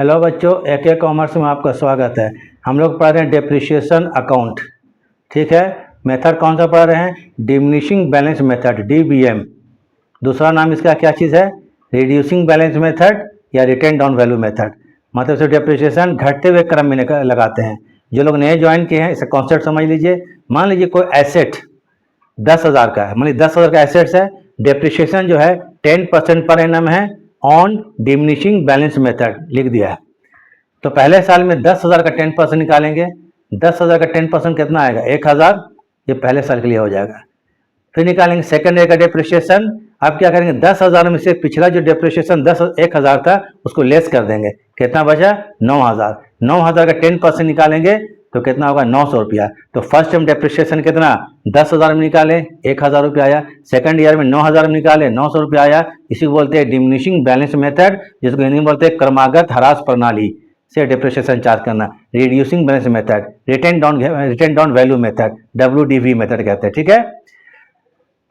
Hello बच्चों, AK commerce में आपका स्वागत है। हम लोग पढ़ रहे हैं डेप्रिशिएशन अकाउंट। ठीक है, मेथड कौन सा पढ़ रहे हैं? Diminishing balance method, DBM। दूसरा नाम इसका क्या चीज़ है? रिड्यूसिंग बैलेंस मेथड या रिटेन डाउन वैल्यू मेथड। मतलब से डेप्रिशिएशन घटते हुए क्रम में लगाते हैं। जो लोग नए ज्वाइन किए हैं इसका कॉन्सेप्ट समझ लीजिए। मान लीजिए कोई एसेट 10,000 का है, मान लीजिए 10,000 का एसेट्स है। डेप्रिशिएशन जो है 10% पर एनम है ऑन डिमिनिशिंग बैलेंस मेथड लिख दिया है। तो पहले साल में 10,000 का 10% निकालेंगे। 10,000 का 10% कितना आएगा? 1,000। ये पहले साल के लिए हो जाएगा। फिर निकालेंगे सेकंड ईयर का डेप्रिशिएशन। अब क्या करेंगे? 10,000 में से पिछला जो डेप्रिशिएशन 1,000 था उसको लेस कर देंगे। कितना बचा? 9,000। 9,000 का 10% निकालेंगे तो कितना होगा? 900 रुपया। तो फर्स्ट टाइम डेप्रिशिएशन कितना? 10,000 में निकाले, 1,000 रुपया आया। सेकंड ईयर में 9,000 में निकाले, 900 रुपया आया। इसी को बोलते हैं डिमिनिशिंग बैलेंस मेथड, जिसको हिंदी में बोलते हैं क्रमागत ह्रास प्रणाली से डेप्रिशिएशन चार्ज करना। Reducing balance method, written down value method, WDV method कहते हैं। ठीक है,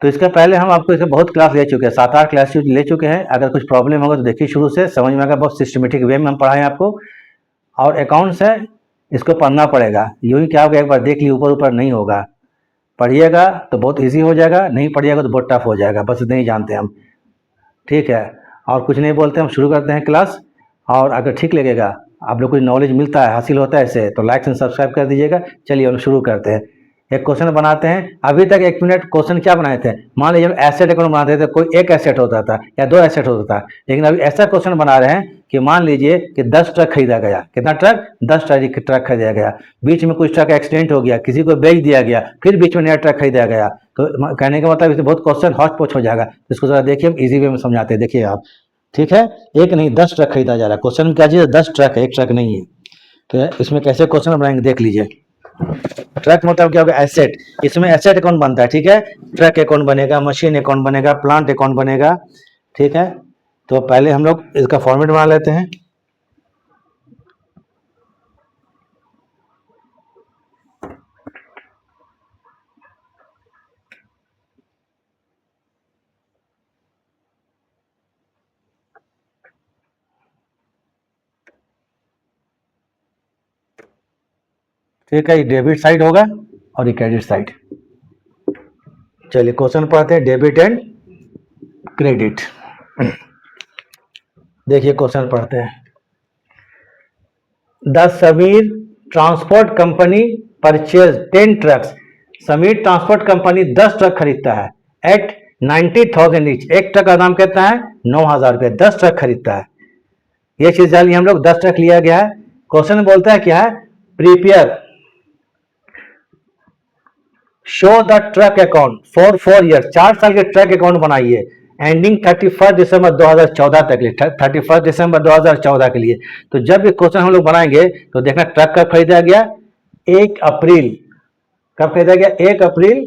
तो इसका पहले हम आपको इसका बहुत क्लास ले चुके हैं, 7-8 क्लास ले चुके हैं। अगर कुछ प्रॉब्लम होगा तो देखिए शुरू से समझ में आएगा। बहुत सिस्टमेटिक वे में हम पढ़ाएं आपको। और अकाउंट्स है, इसको पढ़ना पड़ेगा। यूँ ही क्या होगा, एक बार देख लिए ऊपर ऊपर नहीं होगा। पढ़िएगा तो बहुत ईजी हो जाएगा, नहीं पढ़िएगा तो बहुत टफ हो जाएगा। बस इतना ही जानते हैं हम। ठीक है, और कुछ नहीं बोलते, हम शुरू करते हैं क्लास। और अगर ठीक लगेगा, आप लोग को नॉलेज मिलता है, हासिल होता है इससे, तो लाइक एंड सब्सक्राइब कर दीजिएगा। चलिए हम शुरू करते हैं। एक क्वेश्चन बनाते हैं। अभी तक 1 मिनट क्वेश्चन क्या बनाए थे? मान लीजिए एसेट अकाउंट बनाते थे, कोई एक एसेट होता था या 2 एसेट होता था। लेकिन अभी ऐसा क्वेश्चन बना रहे हैं कि मान लीजिए कि 10 ट्रक खरीदा गया। कितना ट्रक? 10 ट्रक खरीदा गया। बीच में कुछ ट्रक एक्सीडेंट हो गया, किसी को बेच दिया गया, फिर बीच में नया ट्रक खरीदा गया। तो कहने का मतलब इससे बहुत क्वेश्चन हौच पौच हो जाएगा। इसको जरा देखिए, हम इजी वे में समझाते हैं। देखिए आप, ठीक है, एक नहीं 10 ट्रक खरीदा जा रहा है। क्वेश्चन में क्या चीज़ है? 10 ट्रक है, एक ट्रक नहीं है। तो इसमें कैसे क्वेश्चन बनाएंगे देख लीजिए। ट्रक मतलब क्या होगा? एसेट। इसमें एसेट अकाउंट बनता है। ठीक है, ट्रक अकाउंट बनेगा, मशीन अकाउंट बनेगा, प्लांट अकाउंट बनेगा। ठीक है, तो पहले हम लोग इसका फॉर्मेट बना लेते हैं। ठीक है, ये डेबिट साइड होगा और ये क्रेडिट साइड। चलिए क्वेश्चन पढ़ते हैं, डेबिट एंड क्रेडिट। देखिए क्वेश्चन पढ़ते हैं। The Sameer transport company purchase 10 trucks. Sameer transport company 10 truck खरीदता है एट 90,000 ईच। एक ट्रक का दाम कितना है? 9,000 रुपये। 10 ट्रक खरीदता है। ये चीज जान ली हम लोग, 10 ट्रक लिया गया है। क्वेश्चन बोलता है क्या है? Prepare show the truck account for 4 year. 4 साल के ट्रक अकाउंट बनाइए एंडिंग 31 दिसंबर 2014 तक के लिए। 31 दिसंबर 2014 के लिए। तो जब ये क्वेश्चन हम लोग बनाएंगे तो देखना ट्रक कब खरीदा गया? 1 अप्रैल। कब खरीदा गया? 1 अप्रैल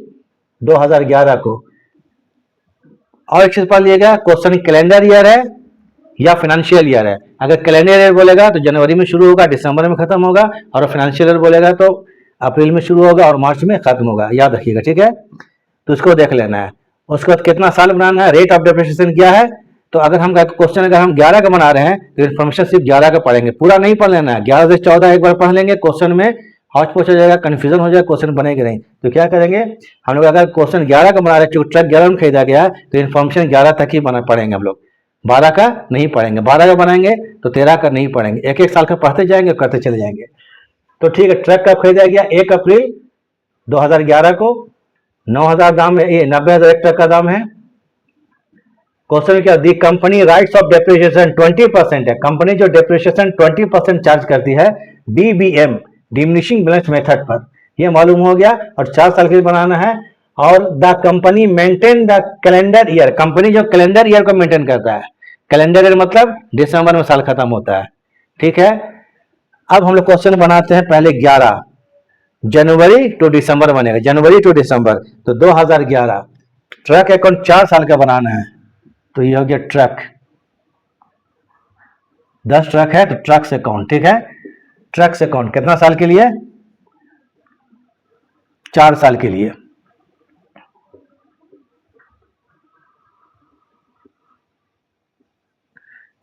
2011 को। और एक चीज पढ़ लिएगा, क्वेश्चन कैलेंडर ईयर है या फाइनेंशियल ईयर है। अगर कैलेंडर ईयर बोलेगा तो जनवरी में शुरू होगा, दिसंबर में खत्म होगा। और फाइनेंशियल ईयर बोलेगा तो अप्रैल में शुरू होगा और मार्च में खत्म होगा। याद रखिएगा, ठीक है। तो इसको देख लेना है। उसके बाद कितना साल बनाना है, रेट ऑफ डेप्रिसिएशन क्या है। तो अगर हम क्वेश्चन अगर हम 11 का बना रहे हैं तो इन्फॉर्मेशन सिर्फ 11 का पढ़ेंगे, पूरा नहीं पढ़ लेना है। 11 से 14 एक बार पढ़ लेंगे, क्वेश्चन में हौच पौच हो जाएगा, कंफ्यूजन हो जाएगा, क्वेश्चन बनेगा नहीं। तो क्या करेंगे हम लोग? अगर क्वेश्चन 11 का बना रहे हैं, ट्रक 11 में खरीदा गया, तो इन्फॉर्मेशन 11 तक ही बना पढ़ेंगे हम लोग। 12 का नहीं पढ़ेंगे। 12 का बनाएंगे तो 13 का नहीं पढ़ेंगे। एक एक साल का पढ़ते जाएंगे, करते चले जाएंगे। तो ठीक है, ट्रक कब खरीदा गया? 1 अप्रैल 2011 को। 9,000 दाम है, ये 90,000 एक ट्रक का दाम है। क्वेश्चन क्या? दी कंपनी राइट्स ऑफ डेप्रिसिएशन 20% है। कंपनी जो डेप्रिसिएशन 20% चार्ज करती है DBM, डिमिनिशिंग बैलेंस मेथड पर। यह मालूम हो गया। और 4 साल के लिए बनाना है। और the company maintain the calendar year. Company जो कैलेंडर ईयर को मेंटेन करता है। कैलेंडर ईयर मतलब दिसंबर में साल खत्म होता है। ठीक है, अब हम लोग क्वेश्चन बनाते हैं। पहले 11 जनवरी टू दिसंबर बनेगा, जनवरी टू दिसंबर। तो 2011 ट्रक अकाउंट 4 साल का बनाना है। तो ये हो गया ट्रक। 10 ट्रक है तो ट्रक से अकाउंट। ठीक है, ट्रक से अकाउंट कितना साल के लिए? 4 साल के लिए।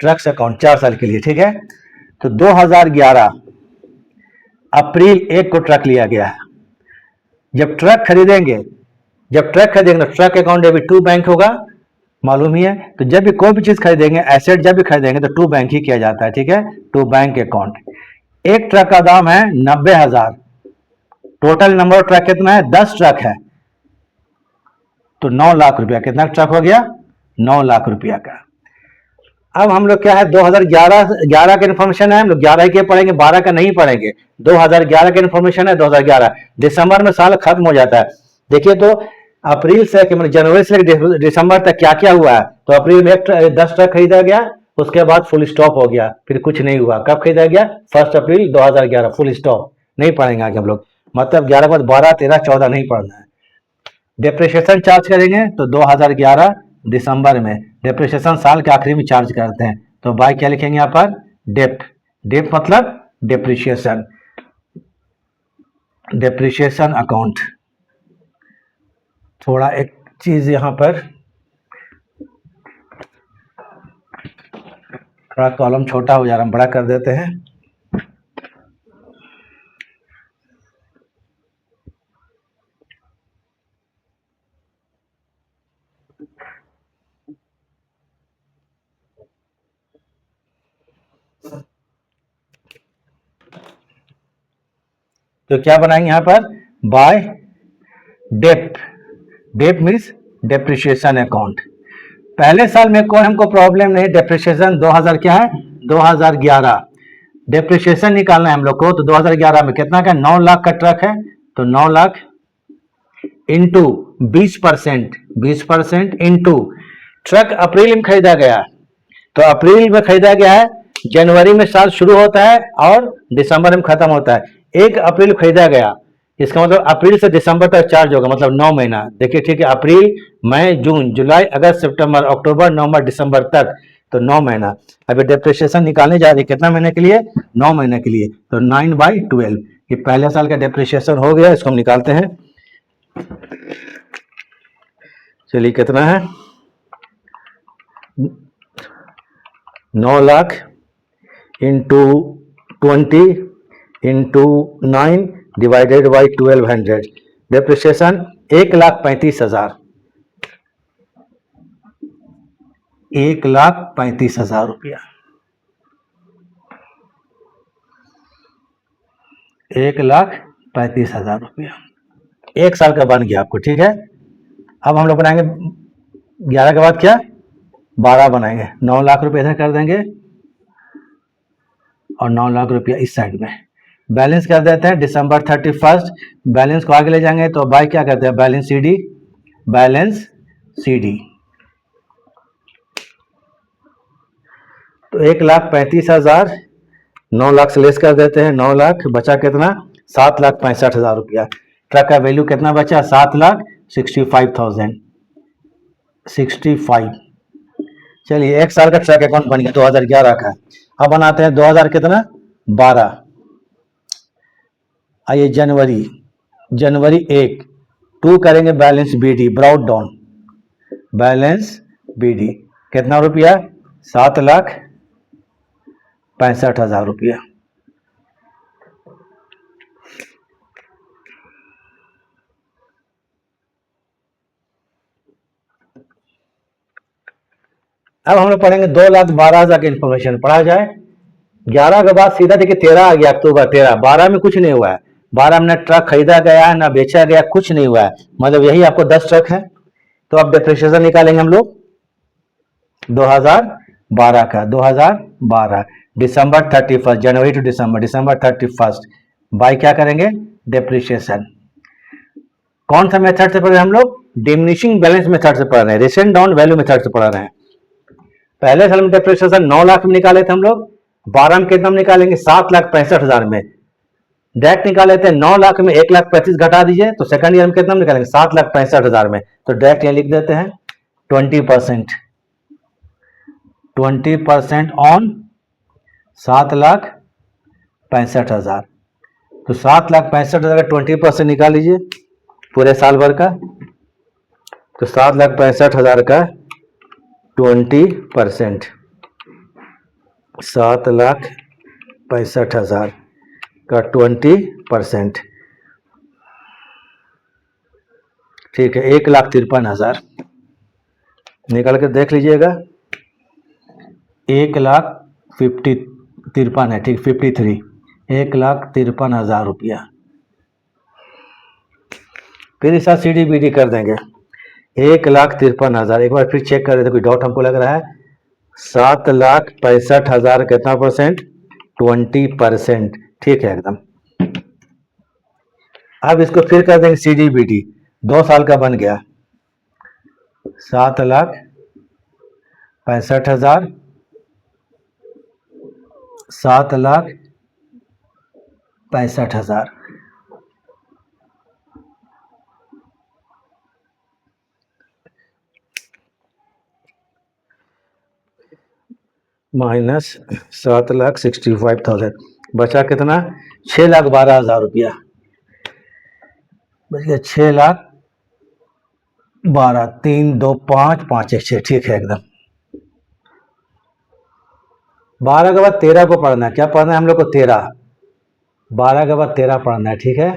ट्रक से अकाउंट 4 साल के लिए। ठीक है, तो 2011 अप्रैल 1 को ट्रक लिया गया है। जब ट्रक खरीदेंगे तो truck account debit to bank होगा, मालूम ही है। तो जब भी कोई भी चीज खरीदेंगे, एसेट जब भी खरीदेंगे तो टू बैंक ही किया जाता है, ठीक है, टू बैंक अकाउंट। एक ट्रक का दाम है 90,000। टोटल नंबर ऑफ ट्रक कितना है? 10 ट्रक है, तो 9 लाख रुपया। कितना ट्रक हो गया? 9 लाख रुपया का। अब हम लोग क्या है, 2011 का इन्फॉर्मेशन है, हम लोग 11 के पढ़ेंगे, 12 का नहीं पढ़ेंगे। 2011 का इन्फॉर्मेशन है, 2011 दिसंबर में साल खत्म हो जाता है। देखिए तो अप्रैल से मतलब जनवरी से लेकर दिसंबर तक क्या क्या हुआ है। तो अप्रैल में 10 ट्रक खरीदा गया, उसके बाद फुल स्टॉप हो गया, फिर कुछ नहीं हुआ। कब खरीदा गया? 1 अप्रैल 2011, फुल स्टॉप। नहीं पढ़ेंगे आगे हम लोग, मतलब 11 के बाद 12, 13, 14 नहीं पढ़ना है। डिप्रिसिएशन चार्ज करेंगे तो 2011 दिसंबर में, डिप्रिसिएशन साल के आखिरी में चार्ज करते हैं। तो बाय क्या लिखेंगे यहाँ पर? डेप्ट। डेप्ट मतलब डिप्रिसिएशन, डिप्रिसिएशन अकाउंट। थोड़ा एक चीज यहाँ पर, थोड़ा कॉलम छोटा हो जा रहा है, हम बड़ा कर देते हैं। तो क्या बनाएंगे यहाँ पर? बाय डेप्ट। डेप्ट मीन्स डेप्रिसिएशन अकाउंट। पहले साल में कोई हमको प्रॉब्लम नहीं, डेप्रिसिएशन 2000 क्या है? 2011 डेप्रिसिएशन निकालना है हम लोग को। तो 2011 में कितना का? 9 लाख का ट्रक है, तो 9 लाख इंटू 20%, 20% इंटू ट्रक अप्रैल में खरीदा गया, तो अप्रैल में खरीदा गया है, जनवरी में साल शुरू होता है और दिसंबर में खत्म होता है। 1 अप्रैल खरीदा गया, इसका मतलब अप्रैल से दिसंबर तक चार्ज होगा, मतलब 9 महीना। देखिए ठीक है, अप्रैल, मई, जून, जुलाई, अगस्त, सितंबर, अक्टूबर, नवंबर, दिसंबर तक, तो 9 महीना। अभी डेप्रिसिएशन निकालने जा रही है, कितना महीने के लिए? 9 महीने के लिए। तो 9/12 ये पहले साल का डेप्रिसिएशन हो गया, इसको हम निकालते हैं। चलिए कितना है? 9 lakh into 20 into 9 divided by 1200, depreciation 1,35,000, 1,35,000 रुपया, 1,35,000 रुपया। एक साल का बन गया आपको, ठीक है। अब हम लोग बनाएंगे 11 के बाद क्या? 12 बनाएंगे। 9 लाख रुपये इधर कर देंगे और 9 लाख रुपया इस साइड में। बैलेंस कर देते हैं दिसंबर 31। बैलेंस को आगे ले जाएंगे तो बाय क्या करते हैं? Balance CD, balance CD. तो 1,35,000 9 लाख से लेस कर देते हैं, 9 लाख बचा कितना? 7,65,000 रुपया। ट्रक का वैल्यू कितना बचा? 7,65,000, 65। चलिए एक साल का ट्रक अकाउंट बन गया 2011 का। अब बनाते हैं 2000 कितना? 12। आइए जनवरी, जनवरी 1, 2 करेंगे balance BD, brought down, balance BD कितना रुपया? 7,65,000 रुपया। अब हम लोग पढ़ेंगे 2,12,000 की इंफॉर्मेशन पढ़ा जाए। 11 के बाद सीधा देखिए 13 आ गया, अक्टूबर 13। 12 में कुछ नहीं हुआ है, 12 में ना ट्रक खरीदा गया ना बेचा गया, कुछ नहीं हुआ है, मतलब यही आपको 10 ट्रक है। तो अब डिप्रिसिएशन निकालेंगे हम लोग 2012 का। 2012 दिसंबर 31, जनवरी टू दिसंबर, दिसंबर 31 बाय क्या करेंगे? डिप्रिसिएशन। कौन सा मेथड से पढ़ रहे हैं हम लोग? डिमिनिशिंग बैलेंस मेथड से पढ़ रहे हैं, रिसेंट डाउन वैल्यू मेथड से पढ़ रहे हैं। पहले साल में डिप्रिसिएशन 9 लाख में निकाले थे हम लोग, 12 में कितना निकालेंगे? 7,65,000 में। डायरेक्ट निकाल लेते हैं 9 लाख में 1,35,000 घटा दीजिए, तो सेकंड ईयर में कितना निकालेंगे? 7,65,000 में। तो डायरेक्ट यहाँ लिख देते हैं 20%, 20% ऑन 7,65,000। तो 7,65,000 का 20% निकाल लीजिए पूरे साल भर का। तो 7,65,000 का 20%, 7,65,000 65,000 का 20%, ठीक है, 1,53,000 निकाल कर देख लीजिएगा। 1,53,000 है, ठीक, 53, 1,53,000 रुपया। फिर इस साथ CDBD कर देंगे 1,53,000। एक बार फिर चेक कर रहे थे, कोई डाउट हमको लग रहा है। 7,65,000 कितना परसेंट? 20%, ठीक है एकदम। अब इसको फिर कर देंगे CDBD, 2 साल का बन गया। 7,65,000, 7,65,000 माइनस 7,65,000, बचा कितना? 6,12,000 रुपया। बच गया 6,12,000, 3, 2, 5, 5, 1, 6, ठीक है एकदम। 12 के बाद 13 को पढ़ना है। क्या पढ़ना है हम लोग को? 13। 12 के बाद 13 पढ़ना है, ठीक है।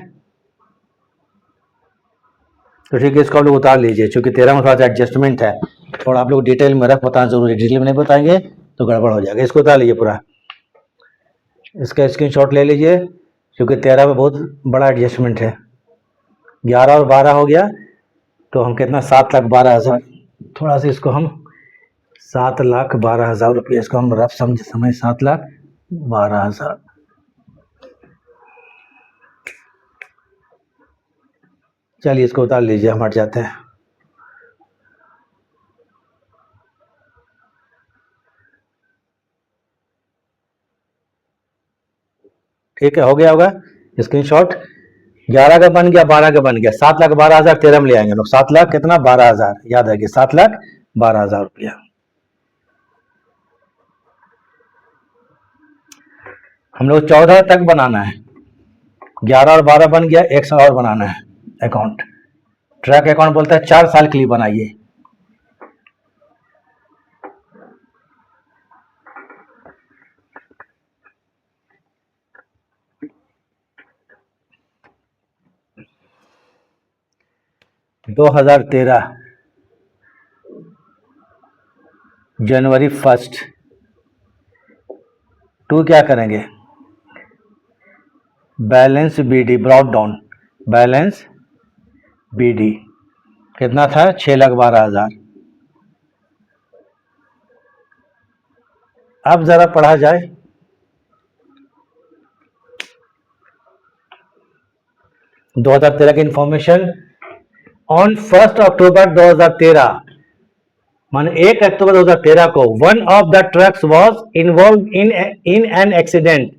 तो ठीक है, इसको आप लोग उतार लीजिए, क्योंकि 13 में थोड़ा सा एडजस्टमेंट है और आप लोग डिटेल में रख बताना जरूरी है। डिटेल में नहीं बताएंगे तो गड़बड़ हो जाएगा। इसको उतार लीजिए पूरा, इसका स्क्रीनशॉट ले लीजिए, क्योंकि 13 में बहुत बड़ा एडजस्टमेंट है। 11 और 12 हो गया तो हम कितना? 7,12,000। थोड़ा सा इसको हम 7,12,000 रुपये, इसको हम रफ समझ 7,12,000। चलिए इसको उतार लीजिए, हम हट जाते हैं। ठीक है, हो गया होगा स्क्रीनशॉट। 11 का बन गया, 12 का बन गया, 7,12,000 13 में ले आएंगे लोग। 7 लाख कितना? 12,000, याद रखिए 7,12,000 रुपया। हम लोग 14 तक बनाना है। 11 और 12 बन गया, 1 साल और बनाना है अकाउंट। ट्रैक अकाउंट बोलता है 4 साल के लिए बनाइए। दो 2013 जनवरी 1 टू क्या करेंगे? Balance BD brought down, balance BD कितना था? 6,12,000। अब जरा पढ़ा जाए। 2013 की इंफॉर्मेशन। ऑन 1 अक्टूबर 2013, मान 1 अक्टूबर 2013 को one of the trucks was involve in an accident.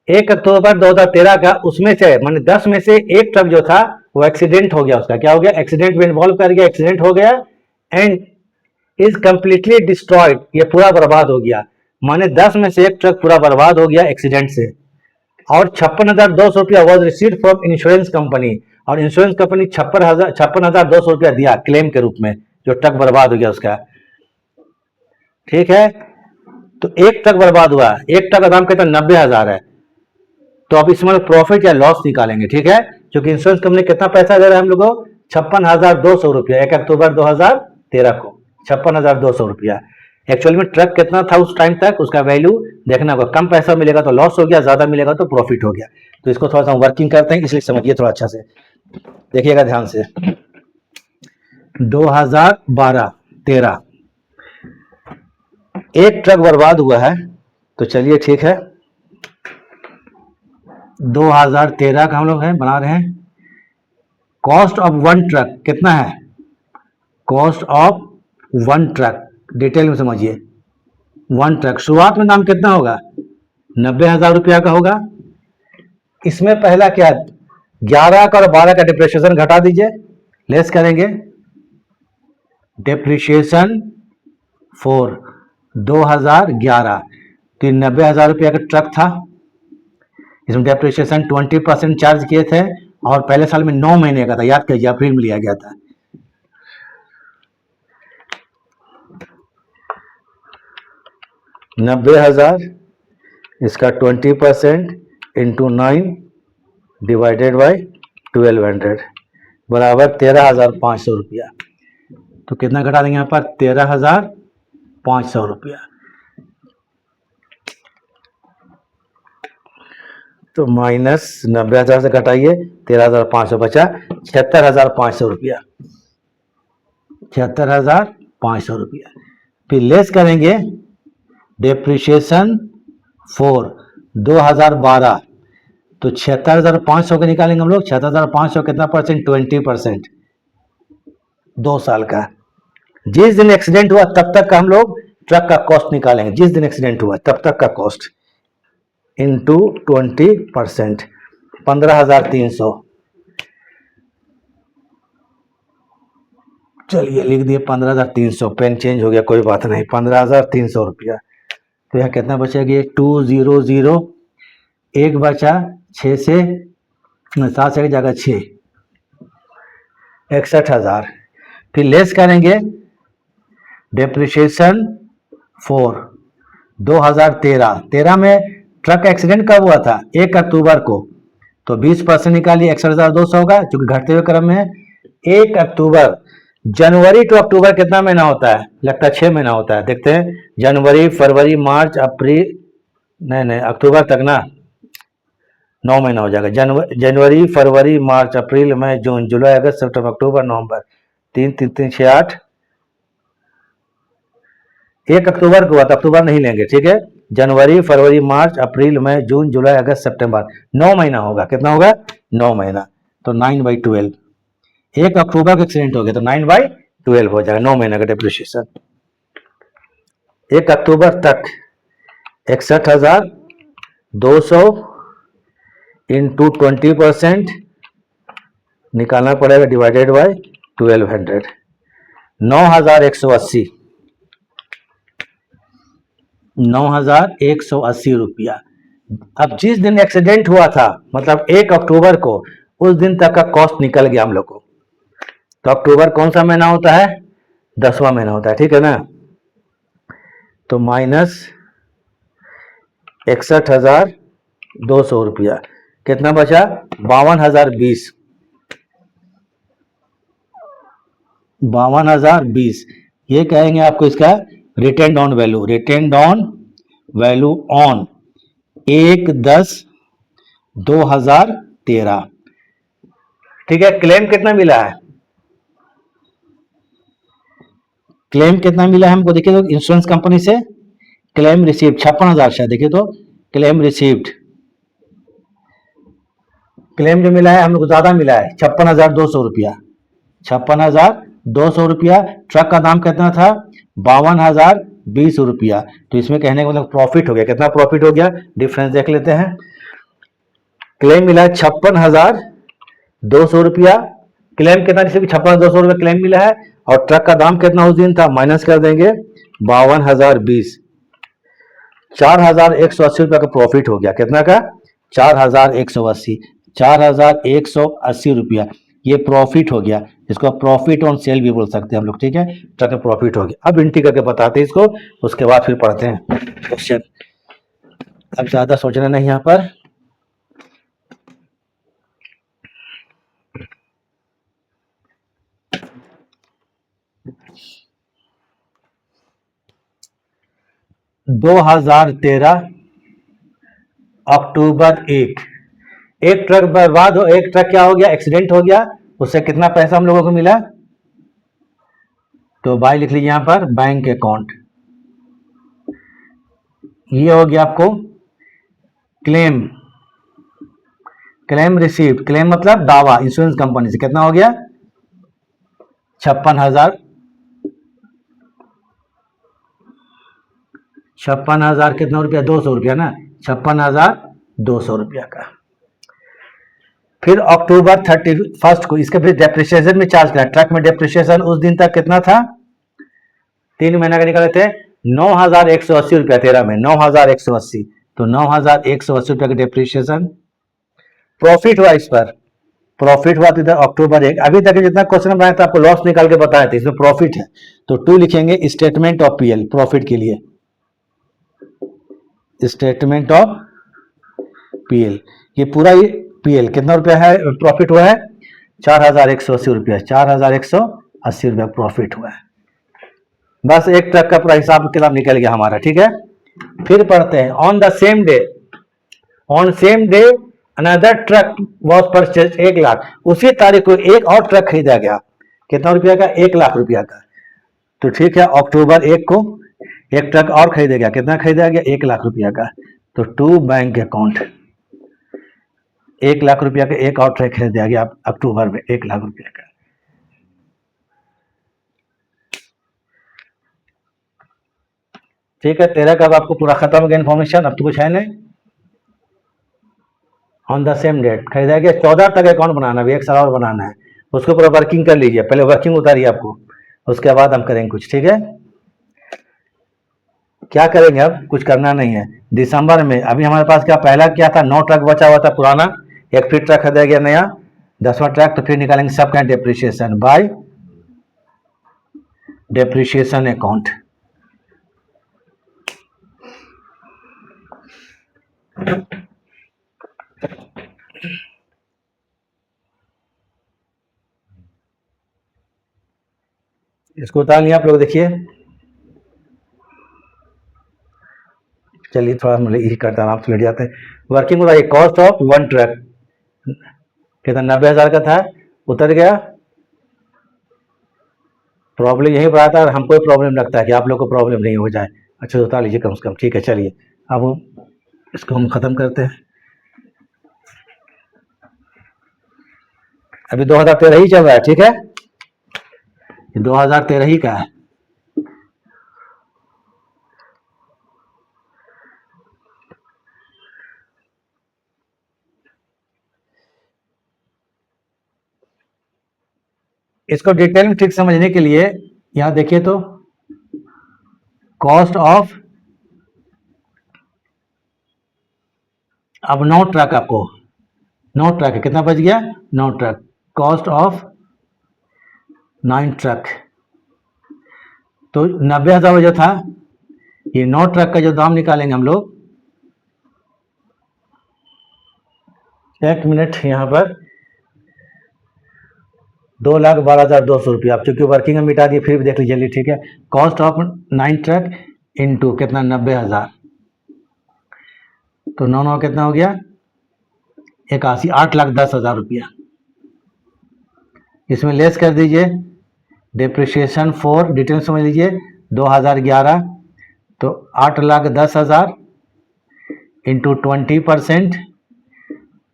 1 अक्टूबर 2013 का, उसमें से मान 10 में से एक ट्रक जो था वो एक्सीडेंट हो गया। उसका क्या हो गया? एक्सीडेंट में इन्वॉल्व कर गया, एक्सीडेंट हो गया एंड इज कंप्लीटली डिस्ट्रॉयड, ये पूरा बर्बाद हो गया। माने 10 में से एक ट्रक पूरा बर्बाद हो गया एक्सीडेंट से। और 56,200 रुपया was receive from insurance company, और इंश्योरेंस कंपनी 56,200 रुपया दिया क्लेम के रूप में, जो ट्रक बर्बाद हो गया उसका। ठीक है, तो एक ट्रक बर्बाद हुआ, एक ट्रक का दाम कितना? 90,000 है। तो अब इसमें प्रॉफिट या लॉस निकालेंगे, ठीक है, क्योंकि इंश्योरेंस कंपनी कितना पैसा दे रहा है हम लोग को? 56,200 रुपया 1 अक्टूबर 2013 को, 56,200 रुपया। एक्चुअल में ट्रक कितना था उस टाइम तक, उसका वैल्यू देखना होगा। कम पैसा मिलेगा तो लॉस हो गया, ज्यादा मिलेगा तो प्रॉफिट हो गया। तो इसको थोड़ा सा वर्किंग करते हैं, इसलिए समझिए थोड़ा अच्छा से, देखिएगा ध्यान से। 2012-13 एक ट्रक बर्बाद हुआ है, तो चलिए ठीक है, 2013 का हम लोग है बना रहे हैं। कॉस्ट ऑफ वन ट्रक कितना है? Cost of one truck detail में समझिए। वन ट्रक शुरुआत में दाम कितना होगा? 90,000 रुपया का होगा। इसमें पहला क्या, 11 का और 12 का डिप्रिसिएशन घटा दीजिए, लेस करेंगे। डिप्रिसिएशन फॉर 2011, तो 90,000 रुपया का ट्रक था। इसमें डिप्रिसिएशन 20% चार्ज किए थे, और पहले साल में 9 महीने का था, याद कीजिए, अप्रैल में लिया गया था। $90,000 इसका 20% इंटू 9 डिवाइडेड बाई 1200 बराबर 13,500 रुपया। तो कितना घटा देंगे यहाँ पर 13,500 रुपया। तो माइनस 90,000 से घटाइए 13,500 बचा 76,500 रुपया। 76,500 रुपया। फिर लेस करेंगे डेप्रिशिएशन 4 2012, तो 76,500 के निकालेंगे हम लोग। 76,500 कितना परसेंट 20%, 2 साल का। जिस दिन एक्सीडेंट हुआ तब तक का हम लोग ट्रक का कॉस्ट निकालेंगे। जिस दिन एक्सीडेंट हुआ तब तक का कॉस्ट इंटू 20%, 15,300। चलिए लिख दिए 15,300। पेन चेंज हो गया, कोई बात नहीं। 15,300 रुपया। तो यहाँ कितना बचेगा 200, एक बचा 6 से 7 से जगह 6, 61,000। फिर लेस करेंगे डेप्रिशिएशन 4 2013 में ट्रक एक्सीडेंट कब हुआ था 1 अक्टूबर को, तो 20% निकालिए 61,200 होगा, चूंकि घटते हुए क्रम में है। 1 अक्टूबर, जनवरी टू अक्टूबर कितना महीना होता है, लगता है 6 महीना होता है। देखते हैं, जनवरी फरवरी मार्च अप्रैल, नहीं अक्टूबर तक ना, 9 महीना हो जाएगा। जनवरी फरवरी मार्च अप्रैल मई जून जुलाई अगस्त सितंबर अक्टूबर नवंबर, 3 3 3 6 8। 1 अक्टूबर को हुआ तो अक्टूबर नहीं लेंगे, ठीक है। जनवरी फरवरी मार्च अप्रैल मई जून जुलाई अगस्त सितंबर, 9 महीना होगा। कितना होगा 9 महीना। तो 9/12। 1 अक्टूबर का एक्सीडेंट हो गया तो 9/12 हो जाएगा, 9 महीने का डेप्रिशिएशन। 1 अक्टूबर तक 61,200 इंटू 20% निकालना पड़ेगा डिवाइडेड बाय 1200, 9,180। 9,180 रुपया। अब जिस दिन एक्सीडेंट हुआ था मतलब 1 अक्टूबर को, उस दिन तक का कॉस्ट निकल गया हम लोग को। तो अक्टूबर कौन सा महीना होता है 10वां महीना होता है, ठीक है ना। तो माइनस 61,200 रुपया। कितना बचा 52,020। 52,020 ये कहेंगे आपको इसका written on value. Written on value on 1/10/2013, ठीक है। क्लेम कितना मिला है, क्लेम कितना मिला है हमको देखिए तो इंश्योरेंस कंपनी से क्लेम रिसीव्ड 56,000 शायद, देखिए तो क्लेम रिसीव्ड, क्लेम जो मिला है हम लोग ज्यादा मिला है 56,200 रुपया। 56,200 रुपया। ट्रक का दाम कितना था 52,020 रुपया। तो इसमें कहने का मतलब प्रॉफिट हो गया। कितना प्रॉफिट हो गया डिफरेंस देख लेते हैं। क्लेम मिला है 56,200 रुपया। क्लेम कितना, जैसे 56,200 रुपया क्लेम मिला है और ट्रक का दाम कितना उस दिन था, माइनस कर देंगे 52,020, 4,180 रुपया का प्रॉफिट हो गया। कितना का 4,180, 4,180 रुपया ये प्रॉफिट हो गया। इसको प्रॉफिट ऑन सेल भी बोल सकते हैं हम लोग, ठीक है। ट्रक में प्रॉफिट हो गया। अब एंट्री करके बताते हैं इसको, उसके बाद फिर पढ़ते हैं क्वेश्चन। अब ज्यादा सोचना नहीं यहाँ पर। दो 2013 अक्टूबर 1, एक ट्रक बर्बाद हो, एक ट्रक क्या हो गया एक्सीडेंट हो गया, उससे कितना पैसा हम लोगों को मिला। तो बाय लिख लीजिए यहां पर बैंक अकाउंट। ये हो गया आपको क्लेम, क्लेम रिसीव्ड, क्लेम मतलब दावा इंश्योरेंस कंपनी से कितना हो गया 56,000, 56,000 कितना रुपया 200 रुपया ना, 56,200 रुपया का। फिर अक्टूबर 31 को इसके फिर डेप्रिसिएशन में चार्ज करा। ट्रक में डेप्रिसिएशन उस दिन तक कितना था 3 महीना का निकाले थे 9,180 रुपया 13 में 9,180। तो 9,180 रुपया का डेप्रिसिएशन। प्रॉफिट हुआ इस पर, प्रॉफिट हुआ तो इधर अक्टूबर 1। अभी तक जितना क्वेश्चन बनाया था आपको लॉस निकाल के बताए थे, इसमें प्रॉफिट है तो 2 लिखेंगे स्टेटमेंट ऑफ पीएल प्रॉफिट के लिए। Statement of PL. ये पूरा ये पीएल कितना रुपया है प्रॉफिट हुआ है? 4180 रुपया, 4180 रुपया प्रॉफिट हुआ है। बस एक ट्रक का पूरा हिसाब किताब निकल गया हमारा, ठीक है। फिर पढ़ते हैं on the same day, on same day another truck was purchase 1 lakh, उसी तारीख को एक और ट्रक खरीदा गया, कितना रुपया का? 1 लाख रुपया का। तो ठीक है, अक्टूबर 1 को एक ट्रक और खरीदा गया, कितना खरीदा गया? 1 लाख रुपया का। तो टू बैंक अकाउंट 1 लाख रुपया का एक और ट्रक खरीदा गया अक्टूबर में 1 लाख रुपया का। ठीक है, 13 का अब आपको पूरा खत्म हो गया इन्फॉर्मेशन, अब तो कुछ है नहीं। ऑन द सेम डेट खरीदा गया, 14 तक अकाउंट बनाना है, 1 साल और बनाना है, उसके ऊपर वर्किंग कर लीजिए, पहले वर्किंग उतारिए आपको, उसके बाद हम करेंगे कुछ, ठीक है। क्या करेंगे अब? कुछ करना नहीं है। दिसंबर में अभी हमारे पास क्या पहला क्या था? 9 ट्रक बचा हुआ था पुराना, एक फिर ट्रक खरीदा गया नया 10वां ट्रक, तो फिर निकालेंगे सबका डेप्रिसिएशन बाय डेप्रिसिएशन अकाउंट। इसको उतार लिया आप लोग, देखिए। चलिए थोड़ा मतलब यही करता है, आप लेट जाते हैं। वर्किंग बताइए, कॉस्ट ऑफ 1 ट्रक कितना? 90,000 का था, उतर गया। प्रॉब्लम यही पर आता है, हमको ही प्रॉब्लम लगता है कि आप लोग को प्रॉब्लम नहीं हो जाए। अच्छा उतार लीजिए कम से कम, ठीक है। चलिए अब इसको हम खत्म करते हैं। अभी 2013 ही चल रहा है, ठीक है, 2013 ही का है। इसको डिटेल में ठीक समझने के लिए यहां देखिए तो कॉस्ट ऑफ, अब 9 ट्रक, आपको 9 ट्रक है, कितना बच गया? 9 ट्रक, कॉस्ट ऑफ 9 ट्रक, तो 90,000 जो था, ये 9 ट्रक का जो दाम निकालेंगे हम लोग, 1 मिनट यहाँ पर 2,12,200 रुपया, आप चूंकि वर्किंग में मिटा दिए फिर भी देख लीजिए जल्दी, ठीक है। कॉस्ट ऑफ 9 ट्रक इंटू कितना? 90,000, तो 9 कितना हो गया? 81, 8,10,000 रुपया। इसमें लेस कर दीजिए डिप्रिसिएशन 4, डिटेल समझ लीजिए, 2011, तो 8,10,000 इंटू 20%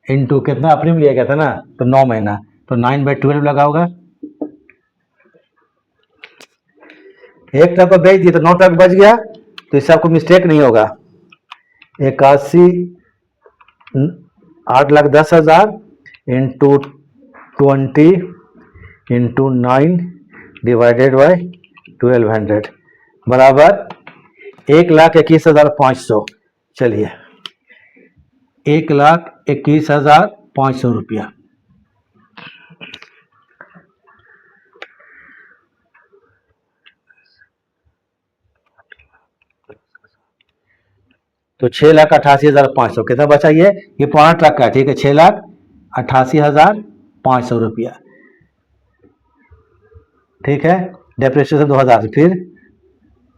इंटू कितना? अप्रैल लिया गया था ना, तो 9 महीना, तो 9/12 लगा होगा। एक ट्रक को बेच दिए तो 9 ट्रक बच गया, तो इससे आपको मिस्टेक नहीं होगा। 81, 8,10,000 इंटू 20 इंटू 9 डिवाइडेड बाय 1200 बराबर 1,21,500। चलिए 1,21,500 रुपया। तो 6,88,500 कितना बचा? ये पुराना ट्रक का, ठीक है, 6,88,500 रुपया, ठीक है। डेप्रिसिएशन 2,000, फिर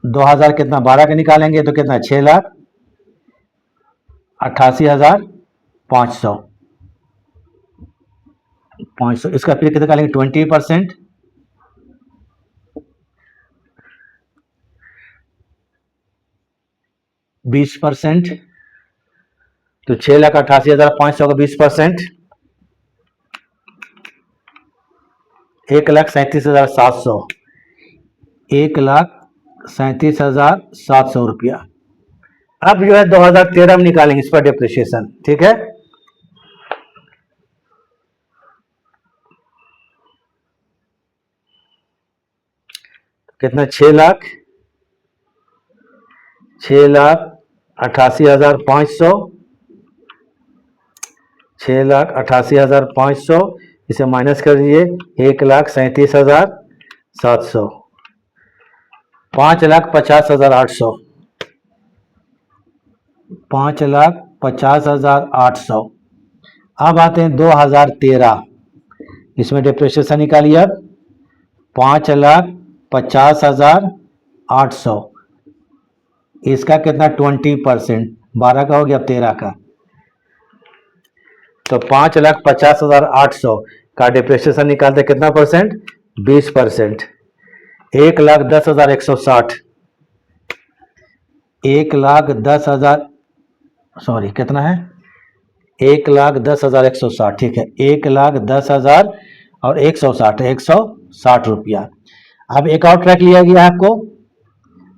2,000 कितना? 12 का निकालेंगे तो कितना? 6,88,500, इसका फिर कितना निकालेंगे? 20%, 20%, तो 6,88,500 का 20%, 1,37,700, 1,37,700 रुपया। अब जो है 2013 में निकालेंगे इस पर डिप्रिसिएशन, ठीक है। कितना? 6,88,500, 6,88,500, इसे माइनस कर दीजिए, 1,37,700, 5,50,800, 5,50,800। अब आते हैं 2013, इसमें डिप्रिसिएशन निकालिए अब 5,50,800, इसका कितना 20%, 12 का हो गया, अब 13 का, तो 5,50,800 का डिप्रिसिएशन निकालते कितना परसेंट, 20%। 1,10,160, 1,10,000, सॉरी कितना है, 1,10,160, ठीक है, 1,10,000 और 160, 160 रुपया। अब एक और ट्रक लिया गया है आपको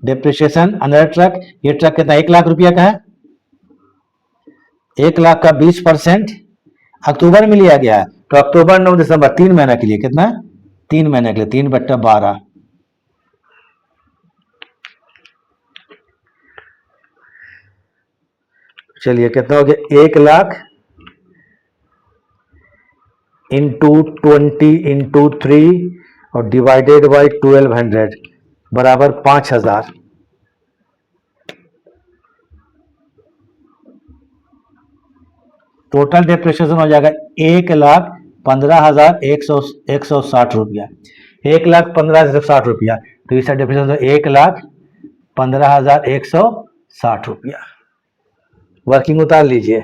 डिप्रिसिएशन, अनदर ट्रक, ये ट्रक कितना 1,00,000 रुपया का है, 1,00,000 का 20% अक्टूबर में लिया गया है, तो अक्टूबर, नवंबर, दिसंबर 3 महीने के लिए कितना, 3 महीने के लिए 3/12, चलिए कितना हो गया, 1,00,000 इंटू 20 इंटू 3 और डिवाइडेड बाई 1200 बराबर 5,000। टोटल डिप्रिसिएशन हो जाएगा 1,15,160 रुपया, 1,15,160 रुपया, तो इसका डिप्रिसिएशन 1,15,160 रुपया। वर्किंग उतार लीजिए।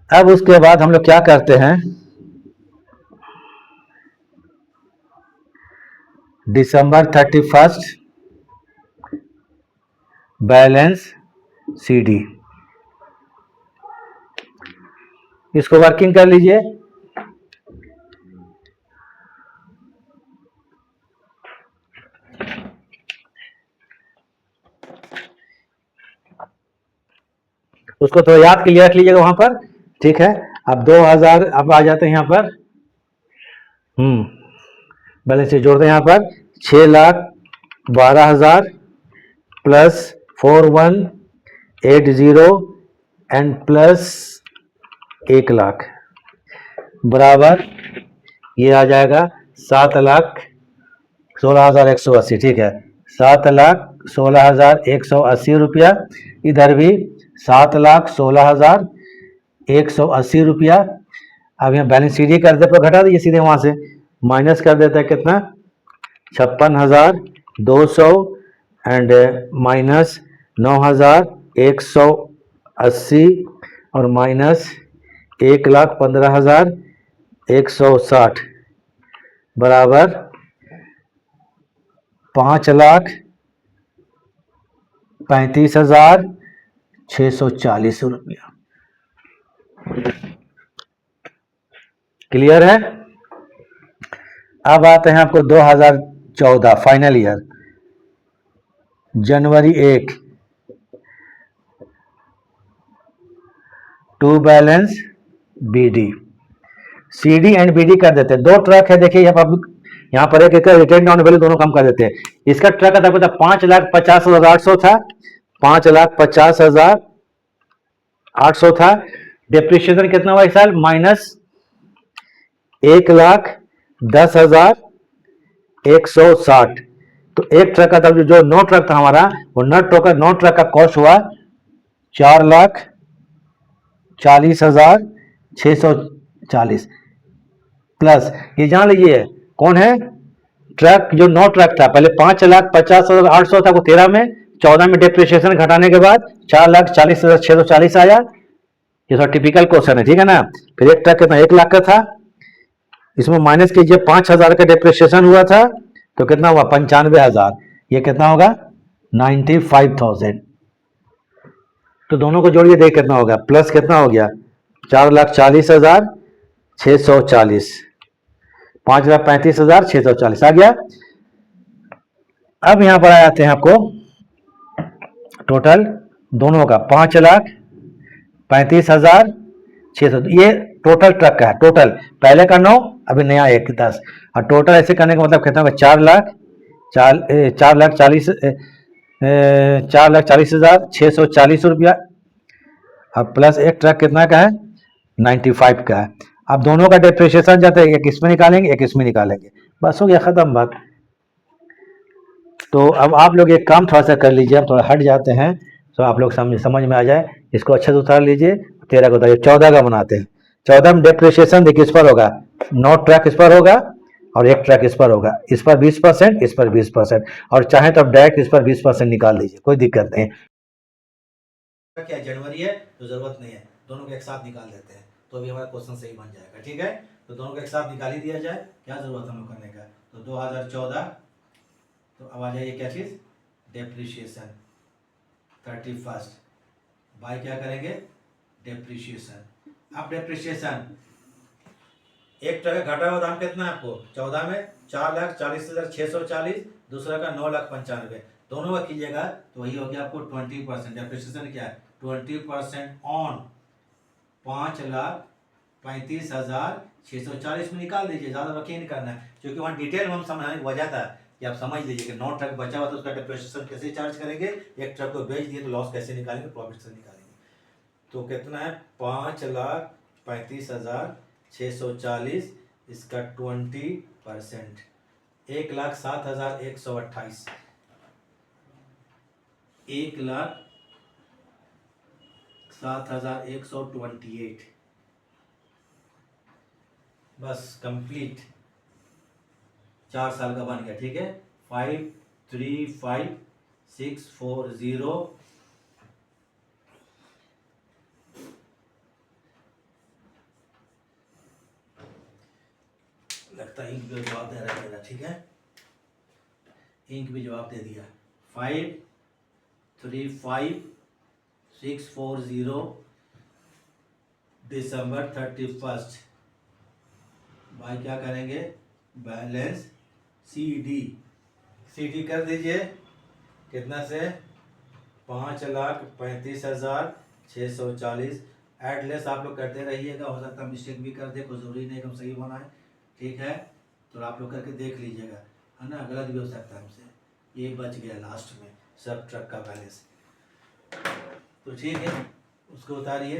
अब उसके बाद हम लोग क्या करते हैं, दिसंबर 31 बैलेंस CD, इसको वर्किंग कर लीजिए। उसको तो याद के लिए रख लीजिएगा वहां पर, ठीक है। अब 2000, अब आ जाते हैं यहाँ पर, बैलेंस शीट जोड़ते हैं यहाँ पर, 6,12,000 प्लस 4180 एंड प्लस 1,00,000 बराबर ये आ जाएगा 7,16,180, ठीक है, 7,16,180 रुपया। इधर भी 7,16,180 रुपया। अब यहाँ बैलेंस सीधे कर दे, पर घटा दीजिए सीधे वहां से, माइनस कर देता है कितना, 56,200 एंड माइनस 9,180 और माइनस 1,15,160 बराबर 5,35,640 रुपया। क्लियर है। अब आते हैं आपको 2014 फाइनल ईयर, जनवरी 1 to balance BD, CD and BD कर देते हैं। 2 ट्रक है, देखिए यहाँ पर एक रिटर्न डाउन वैल्यू दोनों कम कर देते हैं। इसका ट्रक का था 5,50,800 था, 5,50,800 था। डिप्रिसिएशन कितना हुआ इस साल, माइनस 1,10,160। तो एक ट्रक का था, जो 9 ट्रक था हमारा, वो 9 ट्रक का कॉस्ट हुआ 4,40,640 प्लस, ये जान लीजिए कौन है ट्रक, जो 9 ट्रक था, पहले 5,50,800 था, वो 13 में, 14 में डिप्रिसिएशन घटाने के बाद 4,40,640 आया। ये तो टिपिकल क्वेश्चन है, ठीक है ना। फिर एक ट्रक कितना 1,00,000 का था, इसमें माइनस कीजिए 5,000 का डिप्रिसिएशन हुआ था, तो कितना हुआ 95,000, ये कितना होगा 95,000। तो दोनों को जोड़िए, देख कितना होगा, प्लस कितना हो गया 4,40,640, 5,35,640 आ गया। अब यहां पर आ जाते हैं आपको टोटल दोनों का 5,35,600, ये टोटल ट्रक का है, टोटल पहले का 9, अभी नया 1 10, और टोटल ऐसे करने का मतलब कितना होगा 4,40,640 रुपया, अब प्लस एक ट्रक कितना का है 95 का है। अब दोनों का डिप्रिसिएशन जाते हैं, एक इसमें निकालेंगे, एक इसमें निकालेंगे, बस हो गया खत्म बात। तो अब आप लोग एक काम थोड़ा सा कर लीजिए, अब थोड़ा हट जाते हैं, सो आप लोग समझ में आ जाए, इसको अच्छे से उतार लीजिए। 13 को उतारिए, 14 का बनाते हैं। 14 में डेप्रिसिएशन देखिए इस पर होगा, 9 ट्रक इस पर होगा और 1 ट्रक इस पर होगा। इस पर 20%, इस पर 20%, और चाहे तो आप डायरेक्ट इस पर 20% निकाल लीजिए, कोई दिक्कत नहीं। क्या जनवरी है तो जरूरत नहीं है, दोनों को एक साथ निकाल देते हैं तो भी हमारा क्वेश्चन सही बन जाएगा। ठीक है, तो दोनों को एक साथ निकाल ही दिया जाए, क्या जरूरत हम लोग करने का। तो 2014, तो अब आ जाइए क्या चीज, डेप्रिशिएशन 31 बाय क्या करेंगे, डेप्रिशिएशन। अब डेप्रिशिएशन एक ट्रक का घटा हुआ दाम कितना है आपको, 14 में 4,40,640, दूसरा का 9,95,000, दोनों का कीजिएगा तो वही हो गया आपको 20%। डेप्रिसिएशन क्या है, 20% ऑन 5,35,640 में निकाल दीजिए, ज़्यादा बाकी नहीं करना है, क्योंकि वहाँ डिटेल में हम समझाने की वजह था कि आप समझ लीजिए कि 9 ट्रक बचा हुआ तो उसका डेप्रिसिएशन कैसे चार्ज करेंगे, एक ट्रक को बेच दिए तो लॉस कैसे निकालेंगे, प्रॉफिट से निकालेंगे। तो कितना है 5,35,640, इसका 20%, 1,07,128, 1,07,128, बस कंप्लीट, 4 साल का बन गया। ठीक है, 5,35,640, लगता है इंक भी जवाब दे रहा है। ठीक है, इंक भी जवाब दे दिया। 5,35,640 दिसंबर 31 भाई क्या करेंगे, बैलेंस सी डी कर दीजिए, कितना से 5,35,640। एडलेस आप लोग करते रहिएगा, हो सकता है मिस्टेक भी कर दे, कोई जरूरी नहीं एकदम सही होना है। ठीक है, तो आप लोग करके देख लीजिएगा, है ना, गलत भी हो सकता है हमसे। ये बच गया लास्ट में सब ट्रक का बैलेंस। तो ठीक है, उसको उतारिए।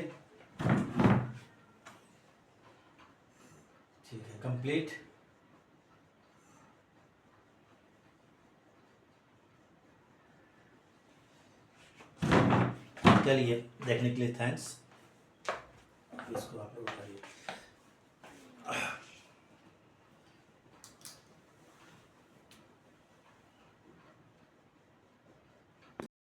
ठीक है, कंप्लीट। चलिए, देखने के लिए थैंक्स। इसको आप लोग उतारिए।